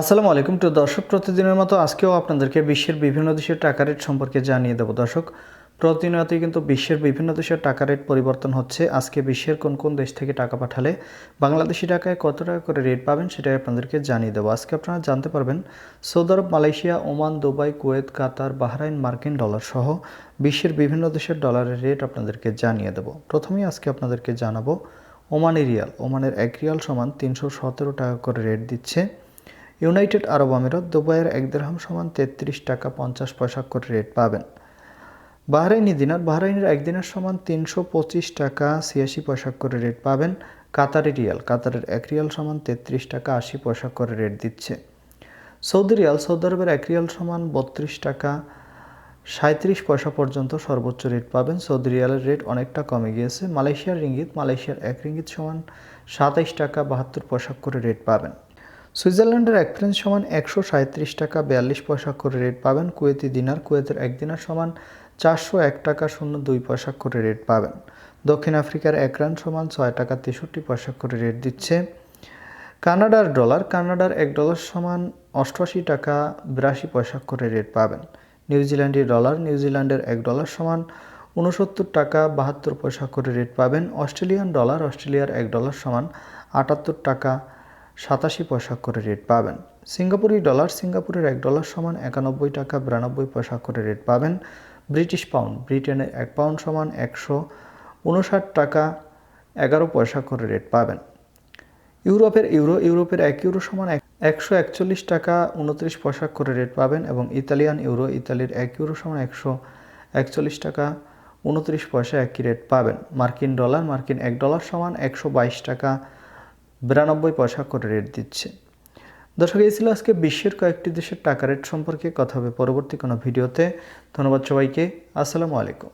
আসসালামু আলাইকুম। তো দর্শক, প্রতিদিনের মতো আজকেও আপনাদেরকে বিশ্বের বিভিন্ন দেশের টাকা রেট সম্পর্কে জানিয়ে দেব। দর্শক, প্রতিনিয়তই কিন্তু বিশ্বের বিভিন্ন দেশের টাকা রেট পরিবর্তন হচ্ছে। আজকে বিশ্বের কোন কোন দেশ থেকে টাকা পাঠালে বাংলাদেশি টাকায় কত টাকা করে রেট পাবেন সেটাই আপনাদেরকে জানিয়ে দেবো। আজকে আপনারা জানতে পারবেন সৌদি আরব, মালয়েশিয়া, ওমান, দুবাই, কুয়েত, কাতার, বাহরাইন, মার্কিন ডলার সহ বিশ্বের বিভিন্ন দেশের ডলারের রেট আপনাদেরকে জানিয়ে দেবো। প্রথমেই আজকে আপনাদেরকে জানাবো ওমানি রিয়াল। ওমানের 1 রিয়াল সমান 317 টাকা করে রেট দিচ্ছে। ইউনাইটেড আরব আমিরাত, দুবাইয়ের 1 দিরহাম সমান 33 টাকা 50 পয়সা করে রেট পাবেন। বাহরাইনি দিনার, বাহরাইনের 1 দিনার সমান 325 টাকা 86 পয়সা করে রেট পাবেন। কাতারি রিয়াল, কাতারের 1 রিয়াল সমান 33 টাকা 80 পয়সা করে রেট দিচ্ছে। সৌদি রিয়াল, সৌদি আরবের 1 রিয়াল সমান 32 টাকা 37 পয়সা পর্যন্ত সর্বোচ্চ রেট পাবেন। সৌদি রিয়ালের রেট অনেকটা কমে গিয়েছে। মালয়েশিয়ার রিঙ্গিত, মালয়েশিয়ার 1 রিঙ্গিত সমান 27 টাকা 72 পয়সা করে রেট পাবেন। সুইজারল্যান্ডের 1 ফ্রাঙ্ক সমান 137 টাকা 42 পয়সা করে রেট পাবেন। কুয়েতি দিনার, কুয়েতের 1 দিনার সমান 401 টাকা 02 পয়সা করে রেট পাবেন। দক্ষিণ আফ্রিকার 1 রান সমান 6 টাকা 63 পয়সা করে রেট দিচ্ছে। কানাডার ডলার, কানাডার 1 ডলার সমান 88 টাকা 82 পয়সা করে রেট পাবেন। নিউজিল্যান্ডের ডলার, নিউজিল্যান্ডের 1 ডলার সমান 69 টাকা 72 পয়সা করে রেট পাবেন। অস্ট্রেলিয়ান ডলার, অস্ট্রেলিয়ার 1 ডলার সমান 78 টাকা 87 পয়সা করে রেট পাবেন। সিঙ্গাপুরি ডলার, সিঙ্গাপুরের 1 ডলার সমান 91 টাকা 92 পয়সা করে রেট পাবেন। ব্রিটিশ পাউন্ড, ব্রিটেনের 1 পাউন্ড সমান 159 টাকা 11 পয়সা করে রেট পাবেন। ইউরোপের ইউরো, ইউরোপের 1 ইউরো সমান 141 টাকা 29 পয়সা করে রেট পাবেন। এবং ইতালিয়ান ইউরো, ইতালির 1 ইউরো সমান 141 টাকা 29 পয়সা একই রেট পাবেন। মার্কিন ডলার, মার্কিন 1 ডলার সমান 122 টাকা 92 পয়সা করে রেট দিচ্ছে। দর্শক, এই ছিল আজকে বিশ্বের কয়েকটি দেশের টাকা রেট সম্পর্কে। কথা হবে পরবর্তী কোনো ভিডিওতে। ধন্যবাদ সবাইকে। আসসালামু আলাইকুম।